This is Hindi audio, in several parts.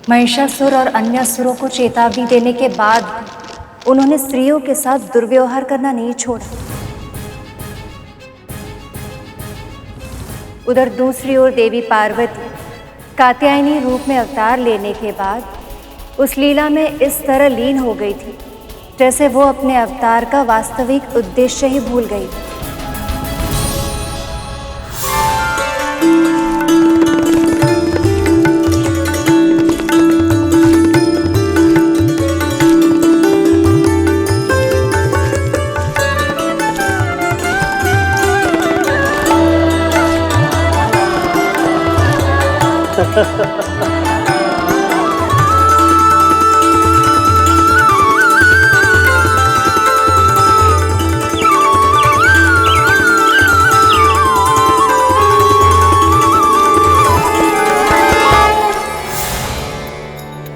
महिषासुर और अन्य असुरों को चेतावनी देने के बाद उन्होंने स्त्रियों के साथ दुर्व्यवहार करना नहीं छोड़ा। उधर दूसरी ओर देवी पार्वती कात्यायनी रूप में अवतार लेने के बाद उस लीला में इस तरह लीन हो गई थी जैसे वो अपने अवतार का वास्तविक उद्देश्य ही भूल गई थी।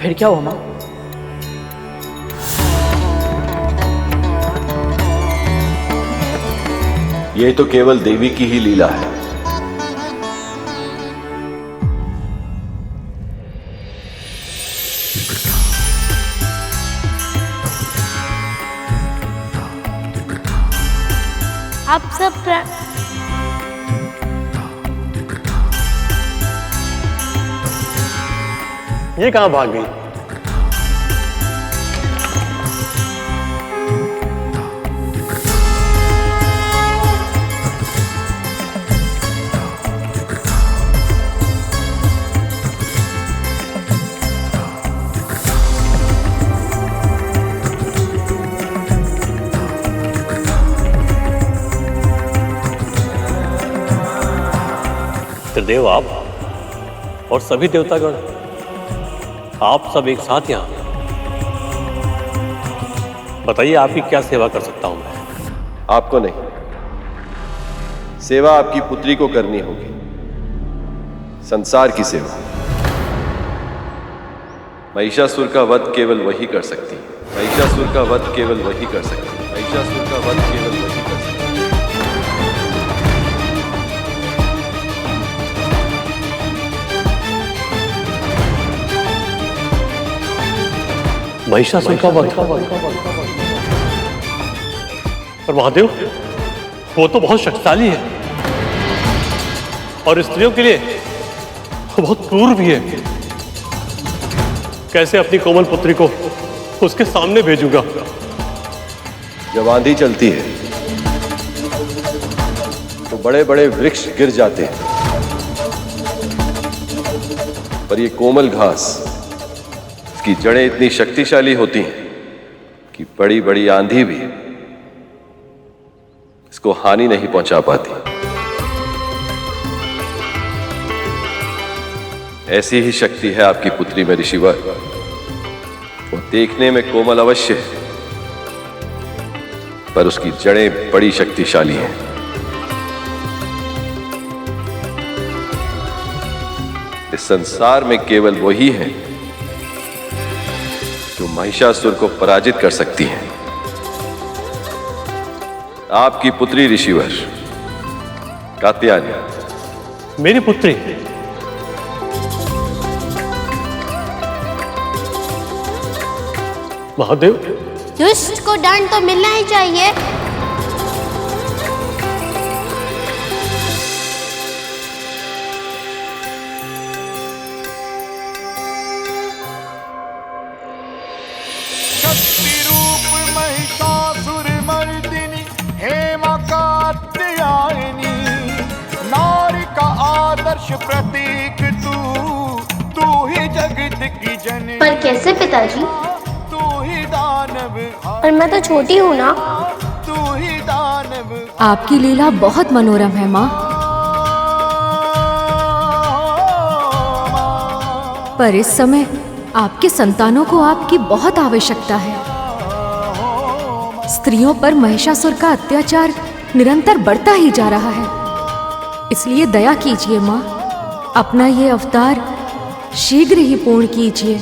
फिर क्या हुआ मां? ये तो केवल देवी की ही लीला है। आप सब ये कहां भाग गई? त्रिदेव आप और सभी देवतागण, आप सब एक साथ यहां। बताइए आपकी क्या सेवा कर सकता हूं मैं? आपको नहीं, सेवा आपकी पुत्री को करनी होगी, संसार की सेवा। महिषासुर का वध केवल वही कर सकती है। महिषासुर का वध केवल वही कर सकती है। महिषासुर का वध केवल वही कर सकती है। महिषासुर का वध। पर महादेव, वो तो बहुत शक्तिशाली है और स्त्रियों के लिए वो बहुत क्रूर भी है। कैसे अपनी कोमल पुत्री को उसके सामने भेजूंगा? जब आंधी चलती है तो बड़े बड़े वृक्ष गिर जाते हैं, पर ये कोमल घास, इसकी जड़ें इतनी शक्तिशाली होती हैं कि बड़ी बड़ी आंधी भी इसको हानि नहीं पहुंचा पाती। ऐसी ही शक्ति है आपकी पुत्री में ऋषिवर। वो देखने में कोमल अवश्य है, पर उसकी जड़ें बड़ी शक्तिशाली हैं। इस संसार में केवल वही है जो महिषासुर को पराजित कर सकती है। आपकी पुत्री ऋषिवर कात्यायनी। मेरी पुत्री? महादेव, दुष्ट को दंड तो मिलना ही चाहिए। शक्ति रूप महिषासुर मर्दिनी हेमा कात्यायनी, नारी का आदर्श प्रतीक तू ही जगत की जननी। पर कैसे पिताजी? तू ही दानव, पर मैं तो छोटी हूँ ना। तू ही दानव। आपकी लीला बहुत मनोरम है माँ, पर इस समय आपके संतानों को आपकी बहुत आवश्यकता है। स्त्रियों पर महिषासुर का अत्याचार निरंतर बढ़ता ही जा रहा है, इसलिए दया कीजिए माँ, अपना ये अवतार शीघ्र ही पूर्ण कीजिए।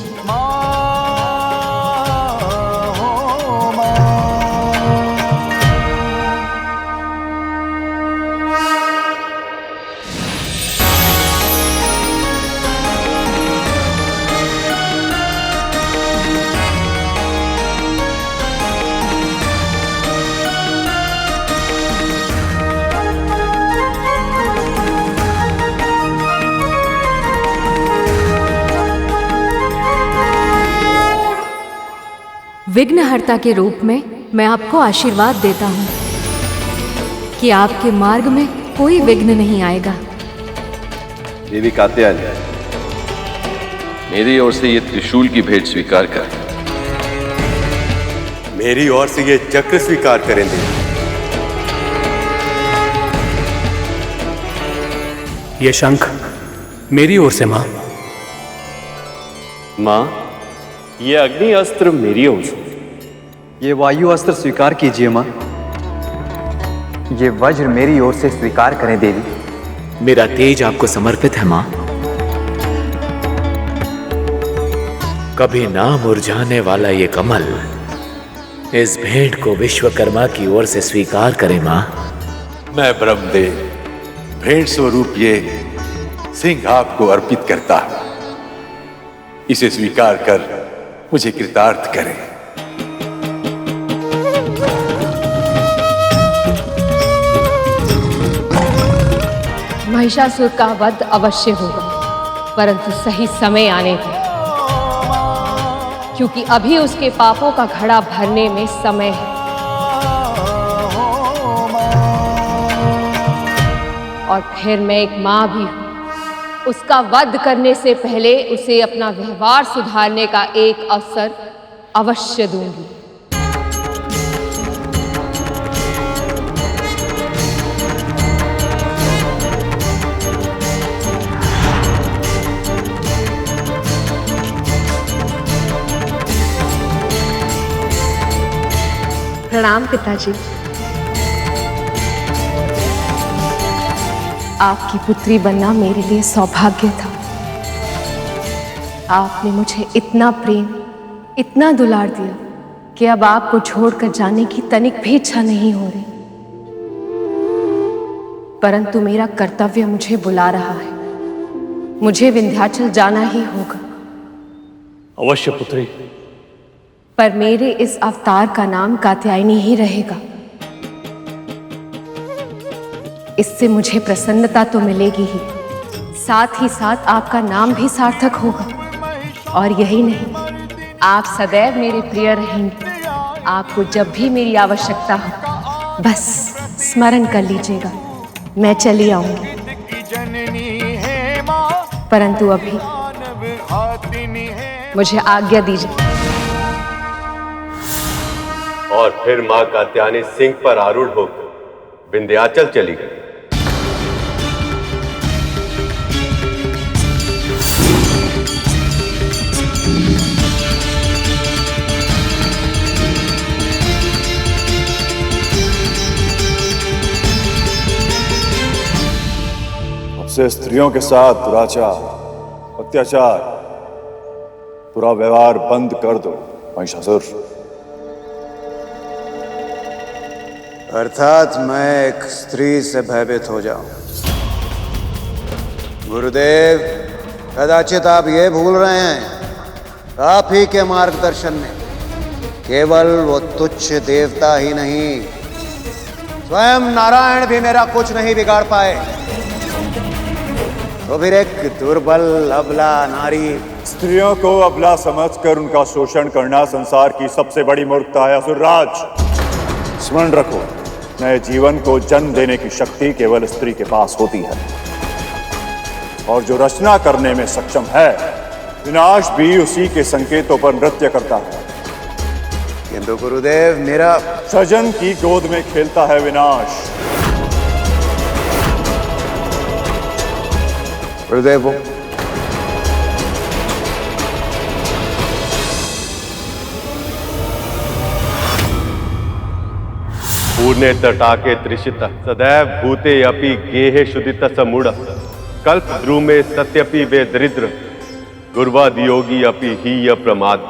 विघ्नहर्ता के रूप में मैं आपको आशीर्वाद देता हूँ कि आपके मार्ग में कोई विघ्न नहीं आएगा। देवी कात्यायनी, मेरी ओर से ये त्रिशूल की भेंट स्वीकार कर। मेरी ओर से ये चक्र स्वीकार करें देवी। ये शंख मेरी ओर से मां। मां, ये अग्नि अस्त्र मेरी ओर से। ये वायु अस्त्र स्वीकार कीजिए मां। ये वज्र मेरी ओर से स्वीकार करें देवी। मेरा तेज आपको समर्पित है मां। कभी ना मुरझाने वाला ये कमल, इस भेंट को विश्वकर्मा की ओर से स्वीकार करें मां। मैं ब्रह्मदेव भेंट स्वरूप ये सिंह आपको अर्पित करता हूं। इसे स्वीकार कर मुझे कृतार्थ करें। महिषासुर का वध अवश्य होगा, परंतु सही समय आने पर, क्योंकि अभी उसके पापों का घड़ा भरने में समय है। और फिर मैं एक मां भी हूं। उसका वध करने से पहले उसे अपना व्यवहार सुधारने का एक अवसर अवश्य दूंगी। प्रणाम पिताजी। आपकी पुत्री बनना मेरे लिए सौभाग्य था। आपने मुझे इतना प्रेम, इतना दुलार दिया कि अब आपको छोड़कर जाने की तनिक भी इच्छा नहीं हो रही। परंतु मेरा कर्तव्य मुझे बुला रहा है। मुझे विंध्याचल जाना ही होगा। अवश्य पुत्री। पर मेरे इस अवतार का नाम कात्यायनी ही रहेगा। इससे मुझे प्रसन्नता तो मिलेगी ही, साथ ही साथ आपका नाम भी सार्थक होगा। और यही नहीं, आप सदैव मेरे प्रिय रहेंगे। आपको जब भी मेरी आवश्यकता हो, बस स्मरण कर लीजिएगा। मैं चली आऊंगी। परंतु अभी मुझे आज्ञा दीजिए। और फिर मां कात्यायनी सिंह पर आरूढ़ होकर विंध्याचल चली गई। से स्त्रियों के साथ दुराचार, अत्याचार, बुरा व्यवहार बंद कर दो महिषासुर। अर्थात मैं एक स्त्री से भयभीत हो जाऊं। गुरुदेव, कदाचित आप ये भूल रहे हैं, आप ही के मार्गदर्शन में केवल वो तुच्छ देवता ही नहीं, स्वयं नारायण भी मेरा कुछ नहीं बिगाड़ पाए। तो फिर एक दुर्बल अबला नारी। स्त्रियों को अबला समझकर उनका शोषण करना संसार की सबसे बड़ी मूर्खता है असुरराज। स्मरण रखो, नए जीवन को जन्म देने की शक्ति केवल स्त्री के पास होती है, और जो रचना करने में सक्षम है, विनाश भी उसी के संकेतों पर नृत्य करता है। किंतु गुरुदेव, मेरा सजन की गोद में खेलता है विनाश। गुरुदेव, पूर्णे तटाके त्रिशित सदैव भूते अपि गेहे शुदित समूढ़ कल्प द्रुमे सत्यपि वे दरिद्र गुर्वादियोगी अपि ही प्रमाद।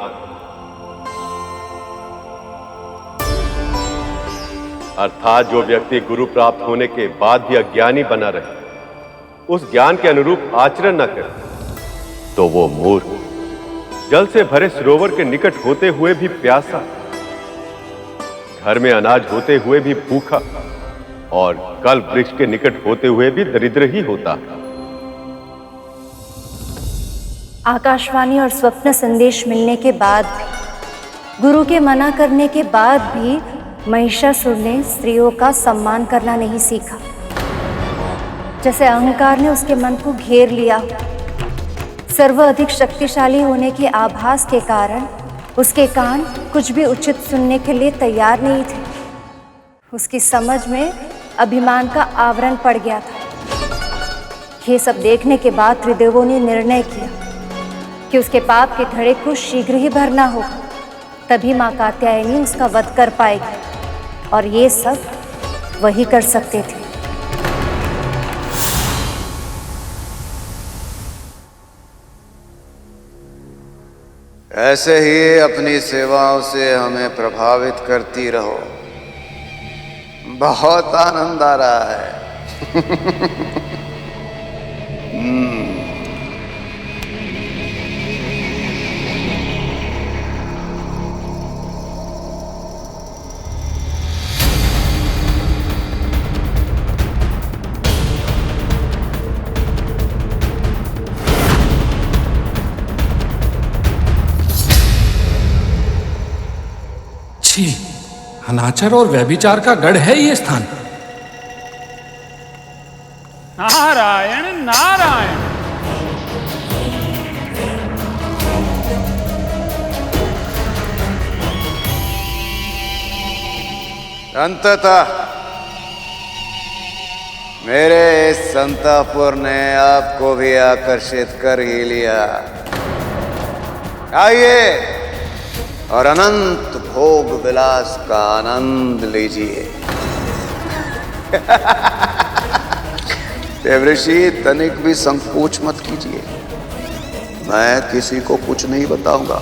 अर्थात जो व्यक्ति गुरु प्राप्त होने के बाद भी अज्ञानी बना रहे, उस ज्ञान के अनुरूप आचरण न करे, तो वो मूर्ख, जल से भरे सरोवर के निकट होते हुए भी प्यासा, घर में अनाज होते हुए भी भूखा, और कल्प वृक्ष के निकट होते हुए भी दरिद्र ही होता। आकाशवाणी और स्वप्न संदेश मिलने के बाद गुरु के मना करने के बाद भी महिषासुर ने स्त्रियों का सम्मान करना नहीं सीखा। जैसे अहंकार ने उसके मन को घेर लिया। सर्वाधिक शक्तिशाली होने के आभास के कारण उसके कान कुछ भी उचित सुनने के लिए तैयार नहीं थे। उसकी समझ में अभिमान का आवरण पड़ गया था। ये सब देखने के बाद त्रिदेवों ने निर्णय किया कि उसके पाप के घड़े को शीघ्र ही भरना होगा, तभी माँ कात्यायनी उसका वध कर पाएगी, और ये सब वही कर सकते थे। ऐसे ही अपनी सेवाओं से हमें प्रभावित करती रहो। बहुत आनंद आ रहा है। छी, अनाचार और व्यभिचार का गढ़ है ये स्थान। नारायण नारायण। अंततः मेरे इस संतापुर ने आपको भी आकर्षित कर ही लिया। आइए और अनंत भोग विलास का आनंद लीजिए। देवऋषि, तनिक भी संकोच मत कीजिए, मैं किसी को कुछ नहीं बताऊंगा।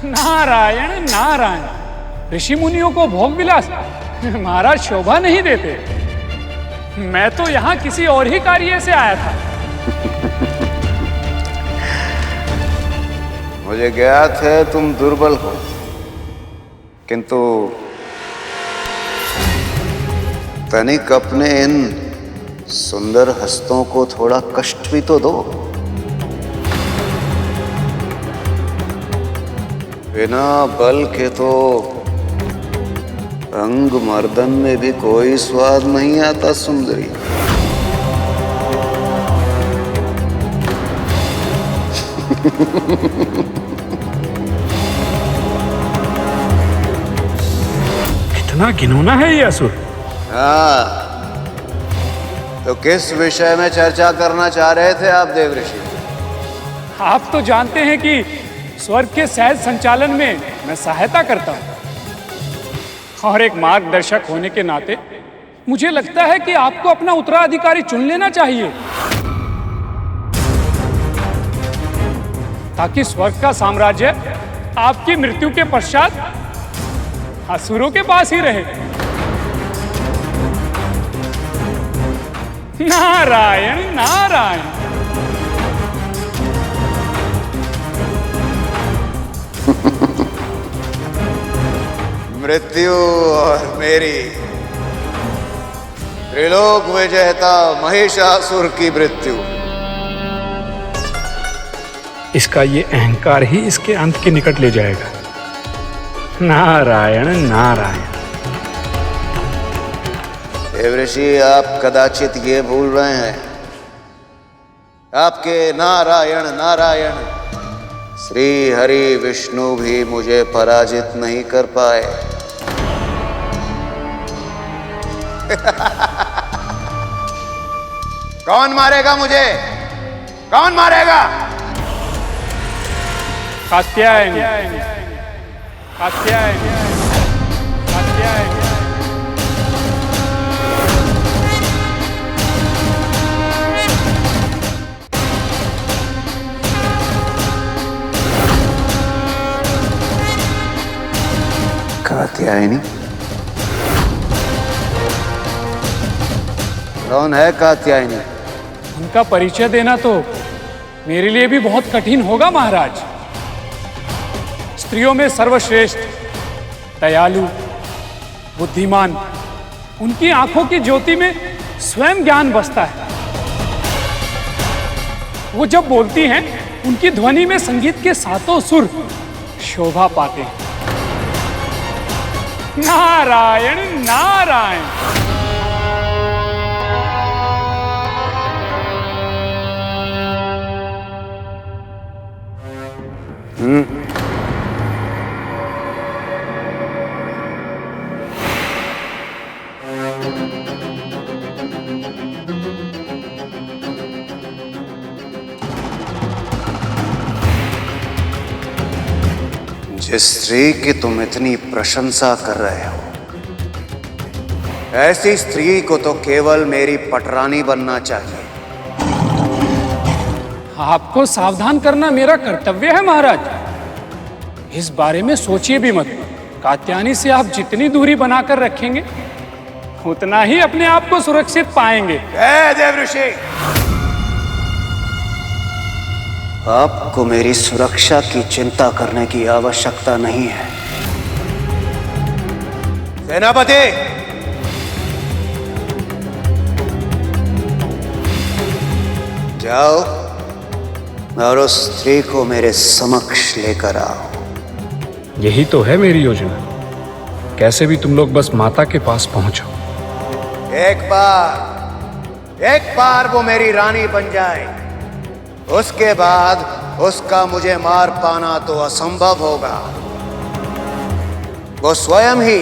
नारायण नारायण। ऋषि मुनियों को भोग विलास महाराज शोभा नहीं देते। मैं तो यहाँ किसी और ही कार्य से आया था। मुझे ज्ञात है तुम दुर्बल हो, किंतु तनिक अपने इन सुंदर हस्तों को थोड़ा कष्ट भी तो दो। बिना बल के तो अंग मर्दन में भी कोई स्वाद नहीं आता सुंदरी। इतना घिनौना है ये असुर। हाँ, तो किस विषय में चर्चा करना चाह रहे थे आप देवऋषि? आप तो जानते हैं कि स्वर्ग के सहज संचालन में मैं सहायता करता हूं, और एक मार्गदर्शक होने के नाते मुझे लगता है कि आपको अपना उत्तराधिकारी चुन लेना चाहिए, ताकि स्वर्ग का साम्राज्य आपकी मृत्यु के पश्चात असुरों के पास ही रहे। नारायण नारायण। मृत्यु और मेरी त्रिलोक विजेता महिषासुर की मृत्यु, इसका ये अहंकार ही इसके अंत के निकट ले जाएगा। नारायण नारायण। देवऋषि, आप कदाचित ये भूल रहे हैं, आपके नारायण नारायण श्री हरि विष्णु भी मुझे पराजित नहीं कर पाए। कौन मारेगा मुझे? कौन मारेगा? कात्यायनी कात्यायनी कात्यायनी। कात्यायनी? कौन है कात्यायनी? उनका परिचय देना तो मेरे लिए भी बहुत कठिन होगा महाराज। स्त्रियों में सर्वश्रेष्ठ, दयालु, बुद्धिमान, उनकी आंखों की ज्योति में स्वयं ज्ञान बसता है। वो जब बोलती हैं उनकी ध्वनि में संगीत के सातों सुर शोभा पाते हैं। नारायण नारायण। जिस स्त्री की तुम इतनी प्रशंसा कर रहे हो, ऐसी स्त्री को तो केवल मेरी पटरानी बनना चाहिए। आपको सावधान करना मेरा कर्तव्य है महाराज। इस बारे में सोचिए भी मत। कात्यायनी से आप जितनी दूरी बनाकर रखेंगे उतना ही अपने आप को सुरक्षित पाएंगे। देवऋषि, आपको मेरी सुरक्षा की चिंता करने की आवश्यकता नहीं है। सेनापति, जाओ और उस स्त्री को मेरे समक्ष लेकर आओ। यही तो है मेरी योजना। कैसे भी तुम लोग बस माता के पास पहुंचो। एक बार वो मेरी रानी बन जाए, उसके बाद उसका मुझे मार पाना तो असंभव होगा। वो स्वयं ही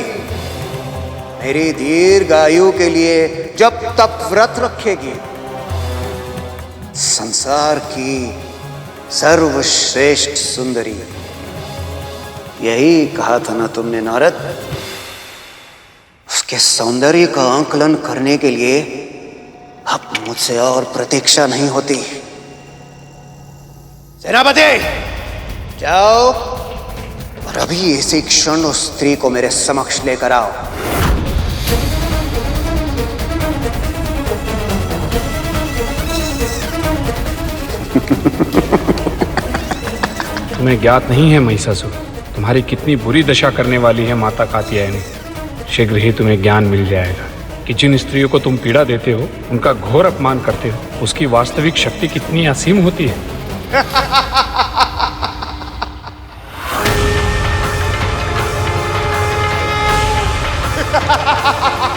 मेरी दीर्घ आयु के लिए जब तक व्रत रखेगी। संसार की सर्वश्रेष्ठ सुंदरी, यही कहा था ना तुमने नारद? उसके सौंदर्य का आंकलन करने के लिए अब मुझसे और प्रतीक्षा नहीं होती। सेनापति, जाओ और अभी इसी क्षण उस स्त्री को मेरे समक्ष लेकर आओ। तुम्हें ज्ञात नहीं है महिषासुर, तुम्हारी कितनी बुरी दशा करने वाली है माता कात्यायनी। शीघ्र ही तुम्हें ज्ञान मिल जाएगा कि जिन स्त्रियों को तुम पीड़ा देते हो, उनका घोर अपमान करते हो, उसकी वास्तविक शक्ति कितनी असीम होती है। Ha ha ha ha ha!